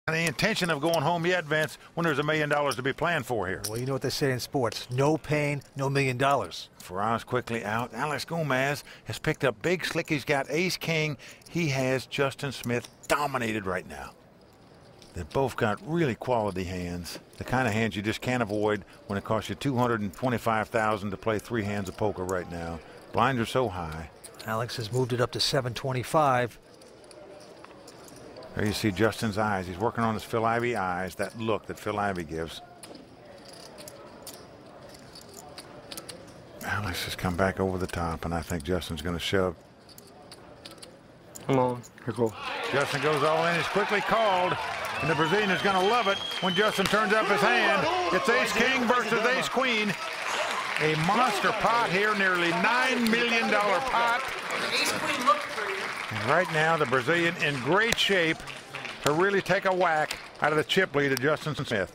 any intention of going home yet, Vince, when there's $1 million to be planned for here. Well, you know what they say in sports. No pain, no $1 million. Faraz quickly out. Alex Gomez has picked up Big Slick. He's got Ace King. He has Justin Smith dominated right now. They've both got really quality hands. The kind of hands you just can't avoid when it costs you $225,000 to play 3 hands of poker right now. Blinds are so high. Alex has moved it up to 725. There you see Justin's eyes. He's working on his Phil Ivey eyes, that look that Phil Ivey gives. Alex has come back over the top, and I think Justin's going to shove. Come on, here go. Justin goes all in. He's quickly called, and the Brazilian is going to love it when Justin turns up his hand. It's Ace King versus Ace Queen. A monster pot here, nearly $9 million pot. Ace Queen looked for you. And right now, the Brazilian in great shape to really take a whack out of the chip lead of Justin Smith.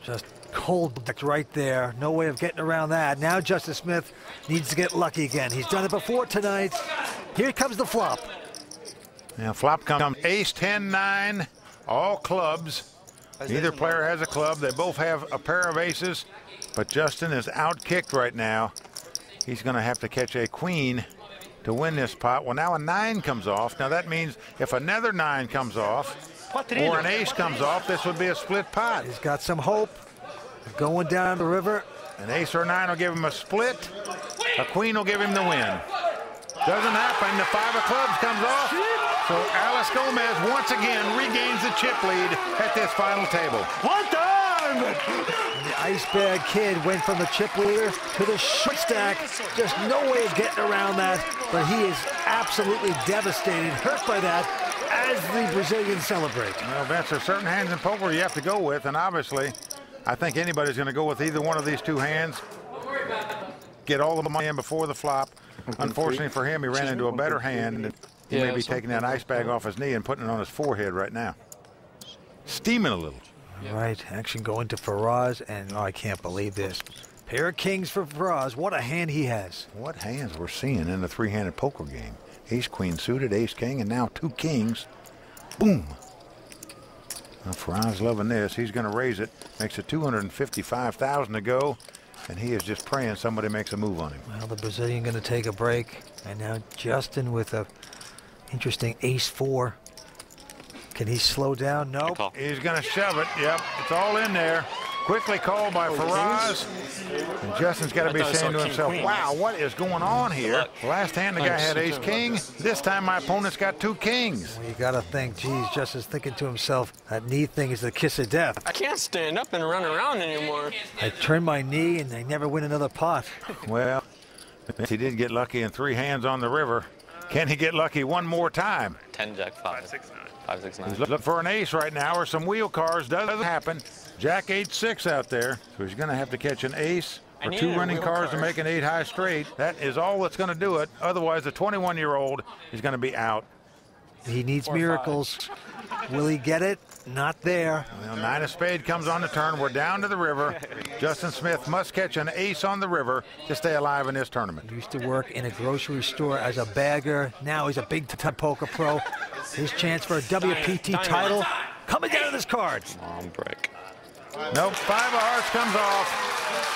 Just cold right there. No way of getting around that. Now Justin Smith needs to get lucky again. He's done it before tonight. Here comes the flop. Now flop comes Ace 10-9, all clubs. Neither player has a club. They both have a pair of aces, but Justin is out-kicked right now. He's going to have to catch a queen to win this pot. Well, now a 9 comes off. Now that means if another 9 comes off or an ace comes off, this would be a split pot. He's got some hope going down the river. An ace or 9 will give him a split. A queen will give him the win. Doesn't happen. The 5 of clubs comes off. So Alex Gomez once again regains the chip lead at this final table. One time! And the Ice Bag Kid went from the chip leader to the short stack. Just no way of getting around that, but he is absolutely devastated, hurt by that, as the Brazilians celebrate. Well, Vince, there's certain hands in poker you have to go with, and obviously, I think anybody's going to go with either one of these 2 hands. Get all the money in before the flop. Unfortunately for him, he ran into a better hand. He may be taking that ice bag off his knee and putting it on his forehead right now. Steaming a little. Right, action going to Faraz, and oh, I can't believe this. Pair of kings for Faraz. What a hand he has. What hands we're seeing in the 3-handed poker game. Ace Queen suited, Ace King, and now 2 kings. Boom. Well, Faraz loving this. He's going to raise it. Makes it $255,000 to go. And he is just praying somebody makes a move on him. Well, the Brazilian going to take a break. And now Justin with a interesting ace 4. Can he slow down? Nope. He's going to shove it. Yep, it's all in there. Quickly called by Faraz. And Justin's got to be saying to himself, wow, what is going on here? Last hand, the guy had Ace King. This time, my opponent's got 2 kings. Well, you got to think, geez, Justin's thinking to himself, that knee thing is the kiss of death. I can't stand up and run around anymore. I turn my knee and I never win another pot. Well, he did get lucky in 3 hands on the river. Can he get lucky one more time? 10 Jack 5. 5, 6, 9. 5, 6, 9. He's looking for an ace right now or some wheel cars. Doesn't happen. Jack 8-6 out there. So he's going to have to catch an ace or 2 running cars to make an 8-high straight. That is all that's going to do it. Otherwise, the 21-year-old is going to be out. He needs miracles. Will he get it? Not there. Well, 9 of spade comes on the turn. We're down to the river. Justin Smith must catch an ace on the river to stay alive in this tournament. He used to work in a grocery store as a bagger. Now he's a big-time poker pro. His chance for a WPT title coming down to this card. Long break. Nope, 5 of hearts comes off.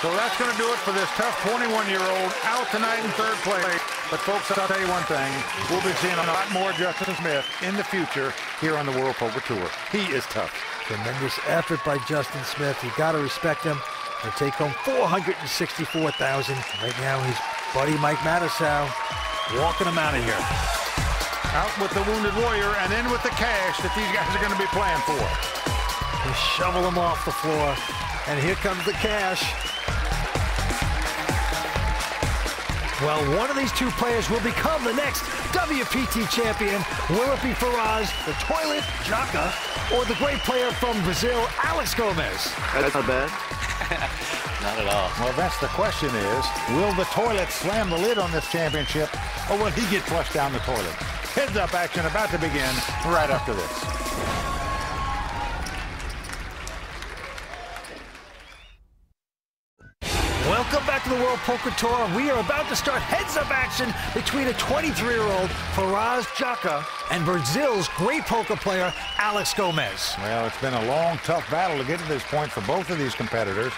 So that's going to do it for this tough 21-year-old out tonight in 3rd place. But folks, I'll tell you one thing. We'll be seeing a lot more Justin Smith in the future here on the World Poker Tour. He is tough. Tremendous effort by Justin Smith. You got to respect him. He'll take home $464,000. Right now, he's buddy Mike Matusow walking him out of here. Out with the Wounded Warrior and in with the cash that these guys are going to be playing for. They shovel him off the floor. And here comes the cash. Well, one of these 2 players will become the next WPT champion. Will it be Faraz, the toilet, Jaka, or the great player from Brazil, Alex Gomez? That's not bad. Not at all. Well, that's the question is, will the toilet slam the lid on this championship, or will he get flushed down the toilet? Heads-up action about to begin right after this. Well, Welcome back to the World Poker Tour. We are about to start heads-up action between a 23-year-old Faraz Jaka and Brazil's great poker player, Alex Gomez. Well, it's been a long, tough battle to get to this point for both of these competitors.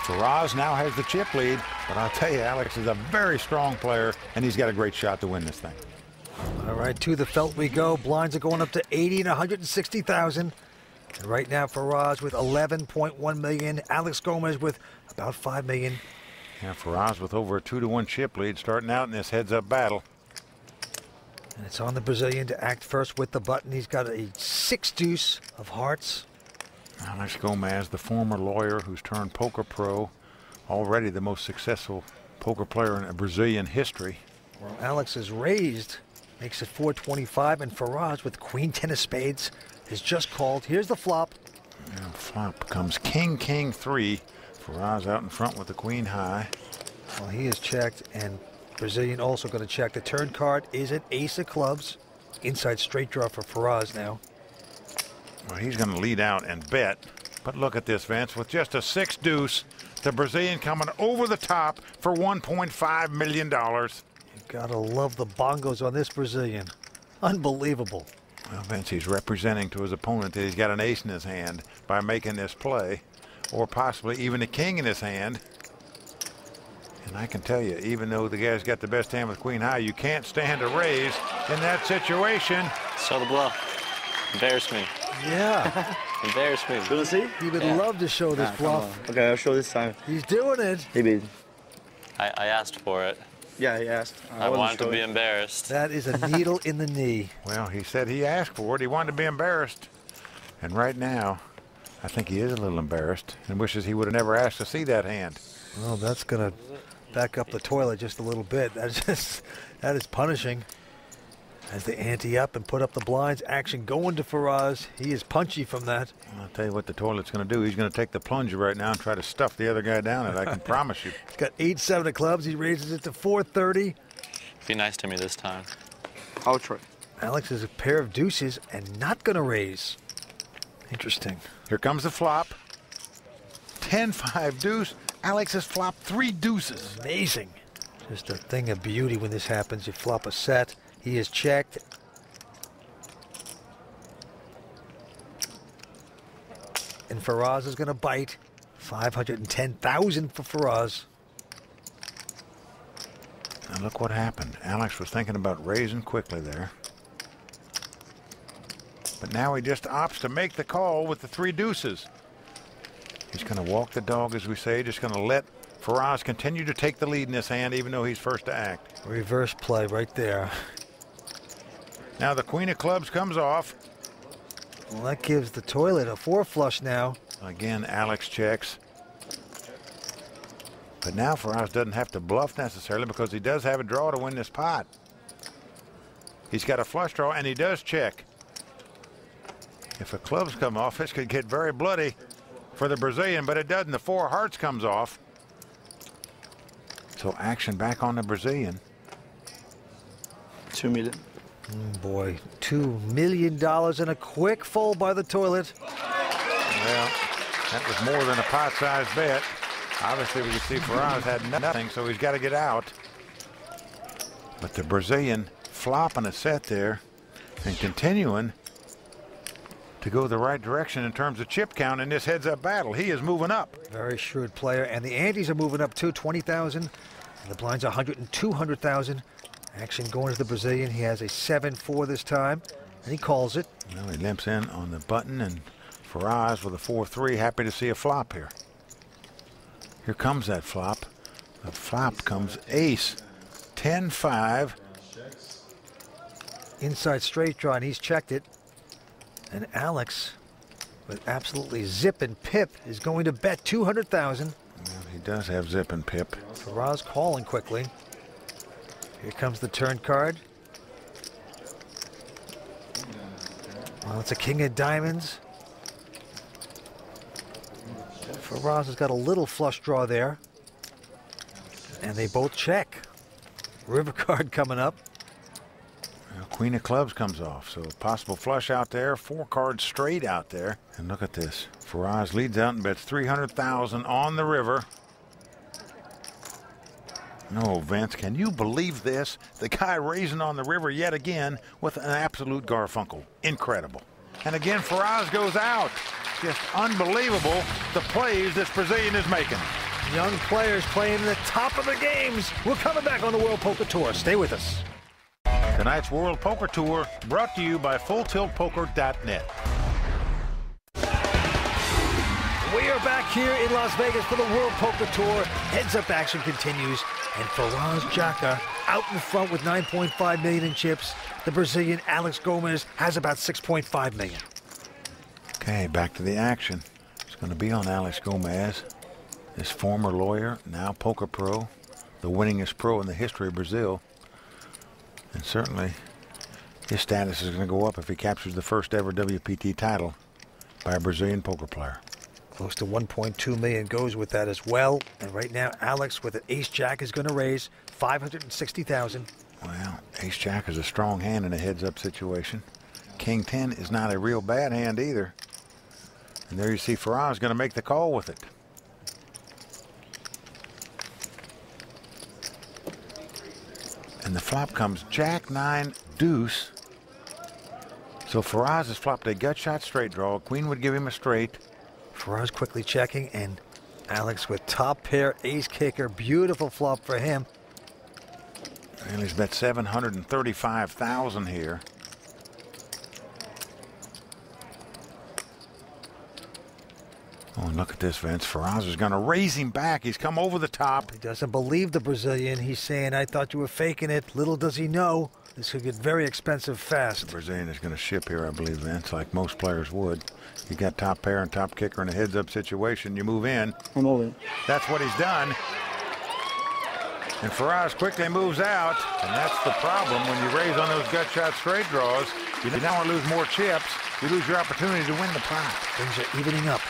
Faraz now has the chip lead, but I'll tell you, Alex is a very strong player, and he's got a great shot to win this thing. All right, to the felt we go. Blinds are going up to 80 and 160,000. And right now, Faraz with 11.1 million. Alex Gomez with about 5 million. Yeah, Faraz with over a 2-to-1 chip lead starting out in this heads-up battle. And it's on the Brazilian to act first with the button. He's got a 6-deuce of hearts. Alex Gomez, the former lawyer who's turned poker pro, already the most successful poker player in Brazilian history. Well, Alex is raised, makes it 425, and Faraz with Queen 10 of spades is just called. Here's the flop. And flop comes King, King 3. Faraz out in front with the Queen high. Well, he is checked, and Brazilian also going to check. The turn card is an ace of clubs. Inside straight draw for Faraz now. Well, he's going to lead out and bet. But look at this, Vince. With just a 6-deuce, the Brazilian coming over the top for $1.5 million. You gotta love the bongos on this Brazilian. Unbelievable. Well, Vince, he's representing to his opponent that he's got an ace in his hand by making this play, or possibly even a king in his hand. And I can tell you, even though the guy's got the best hand with Queen high, you can't stand a raise in that situation. Show the bluff. Embarrass me. Yeah, Embarrass me. You want to see? he would love to show this bluff. Okay, I'll show this time. He's doing it. Maybe. I asked for it. Yeah, he asked. I wanted to be embarrassed. That is a needle in the knee. Well, he said he asked for it. He wanted to be embarrassed. And right now, I think he is a little embarrassed and wishes he would have never asked to see that hand. Well, that's gonna back up the toilet just a little bit. That is punishing. As they ante up and put up the blinds, action going to Faraz. He is punchy from that. I'll tell you what the toilet's going to do. He's going to take the plunger right now and try to stuff the other guy down it. I can promise you. He's got 8-7 of clubs. He raises it to 430. Be nice to me this time. I'll try. Alex is a pair of deuces and not going to raise. Interesting. Here comes the flop. 10-5 deuce. Alex has flopped 3 deuces. Amazing. Just a thing of beauty when this happens. You flop a set. He is checked. And Faraz is going to bite. 510,000 for Faraz. And look what happened. Alex was thinking about raising quickly there. But now he just opts to make the call with the 3 deuces. He's going to walk the dog, as we say, just going to let Faraz continue to take the lead in this hand, even though he's first to act. Reverse play right there. Now the Queen of Clubs comes off. Well, that gives the toilet a 4 flush now. Again, Alex checks. But now Faraz doesn't have to bluff necessarily because he does have a draw to win this pot. He's got a flush draw and he does check. If the clubs come off, this could get very bloody for the Brazilian, but it doesn't. The 4 of hearts comes off. So action back on the Brazilian. 2 million. Boy, $2 million and a quick fold by the toilet. Well, that was more than a pot-sized bet. Obviously, we can see Faraz had nothing, so he's got to get out. But the Brazilian flopping a set there and continuing to go the right direction in terms of chip count in this heads-up battle. He is moving up. Very shrewd player, and the antes are moving up too, 20,000. The blinds 100 and 200,000. Action going to the Brazilian. He has a 7-4 this time, and he calls it. Well, he limps in on the button, and Faraz with a 4-3. Happy to see a flop here. Here comes that flop. The flop comes ace, 10-5. Inside straight draw, and he's checked it. And Alex, with absolutely zip and pip, is going to bet 200,000. Well, he does have zip and pip. Faraz calling quickly. Here comes the turn card. Well, it's a king of diamonds. Faraz has got a little flush draw there. And they both check. River card coming up. Well, Queen of Clubs comes off, so a possible flush out there. 4 cards straight out there. And look at this. Faraz leads out and bets 300,000 on the river. No, Vince, can you believe this? The guy raising on the river yet again with an absolute Garfunkel. Incredible. And again, Faraz goes out. Just unbelievable the plays this Brazilian is making. Young players playing in the top of the games. We're coming back on the World Poker Tour. Stay with us. Tonight's World Poker Tour brought to you by FullTiltPoker.net. We are back here in Las Vegas for the World Poker Tour. Heads-up action continues, and Faraz Jaka out in front with 9.5 million in chips. The Brazilian Alex Gomez has about 6.5 million. Okay, back to the action. It's going to be on Alex Gomez, his former lawyer, now poker pro, the winningest pro in the history of Brazil. And certainly his status is going to go up if he captures the first ever WPT title by a Brazilian poker player. Close to 1.2 million goes with that as well. And right now, Alex with an ace-jack is going to raise 560,000. Well, ace-jack is a strong hand in a heads-up situation. King 10 is not a real bad hand either. And there you see Faraz going to make the call with it. And the flop comes Jack 9 deuce. So Faraz has flopped a gut shot straight draw. Queen would give him a straight. Faraz quickly checking, and Alex with top pair ace kicker. Beautiful flop for him. And he's bet 735,000 here. Oh, and look at this, Vince. Faraz is going to raise him back. He's come over the top. He doesn't believe the Brazilian. He's saying, I thought you were faking it. Little does he know, this could get very expensive fast. The Brazilian is going to ship here, I believe, Vince, like most players would. You got top pair and top kicker in a heads-up situation. You move in. I'm moving. That's what he's done. And Faraz quickly moves out. And that's the problem when you raise on those gut shot straight draws. You don't want to lose more chips. You lose your opportunity to win the pot. Things are evening up.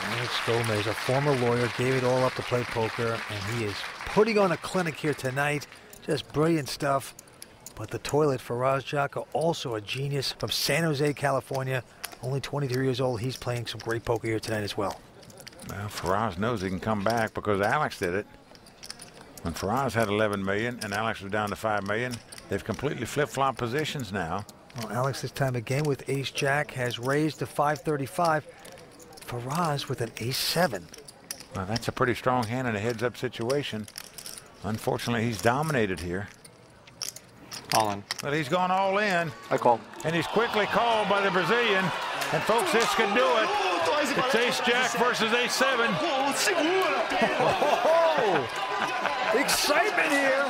Alex Gomez, a former lawyer, gave it all up to play poker, and he is putting on a clinic here tonight. Just brilliant stuff. But the toilet, Faraz Jaka, also a genius from San Jose, California. Only 23 years old. He's playing some great poker here tonight as well. Well, Faraz knows he can come back because Alex did it. When Faraz had 11 million and Alex was down to 5 million, they've completely flip-flop positions now. Well, Alex this time again with ace-jack has raised to 535. Faraz with an ace-7. Well, that's a pretty strong hand in a heads-up situation. Unfortunately, he's dominated here. All in. But he's gone all in. I call. And he's quickly called by the Brazilian. And folks, this could do it. It's ace-jack versus ace-7. Oh, excitement here.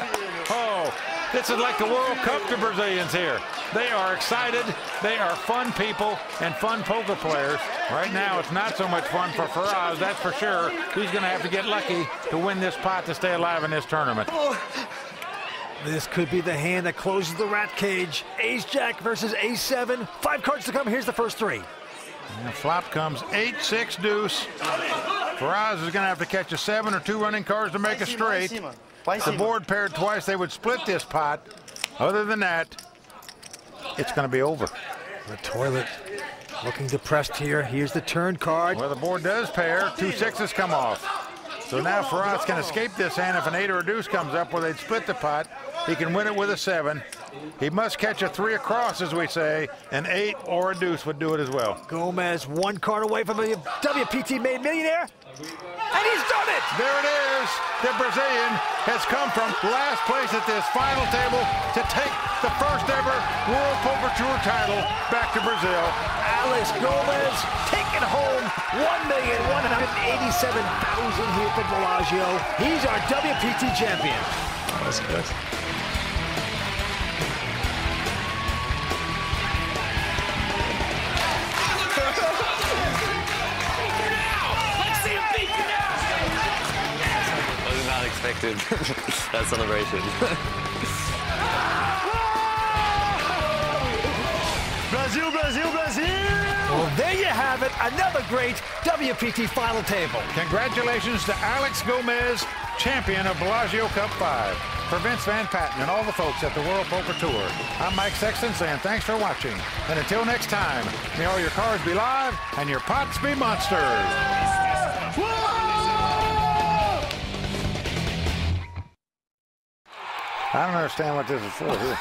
Oh, this is like the World Cup to Brazilians here. They are excited. They are fun people and fun poker players. Right now, it's not so much fun for Faraz, that's for sure. He's going to have to get lucky to win this pot to stay alive in this tournament. This could be the hand that closes the rat cage. Ace-jack versus ace-7. 5 cards to come. Here's the first 3. And the flop comes 8-6 deuce. Faraz is going to have to catch a 7 or 2 running cards to make a straight. If the board paired twice, they would split this pot. Other than that, it's going to be over. The toilet looking depressed here. Here's the turn card. Well, the board does pair. 2 6s come off. So now Faraz can escape this hand if an 8 or a deuce comes up where they'd split the pot. He can win it with a 7. He must catch a 3 across, as we say. An 8 or a deuce would do it as well. Gomez 1 card away from a WPT made millionaire. And he's done it! There it is. The Brazilian has come from last place at this final table to take the first ever World Poker Tour title back to Brazil. Alex Gomez taking home $1,187,000 here for Bellagio. He's our WPT champion. That's good. Expected that celebration. Brazil, Brazil, Brazil! Well, there you have it. Another great WPT final table. Congratulations to Alex Gomez, champion of Bellagio Cup 5. For Vince Van Patten and all the folks at the World Poker Tour, I'm Mike Sexton saying thanks for watching. And until next time, may all your cards be live and your pots be monsters. I don't understand what this is for here.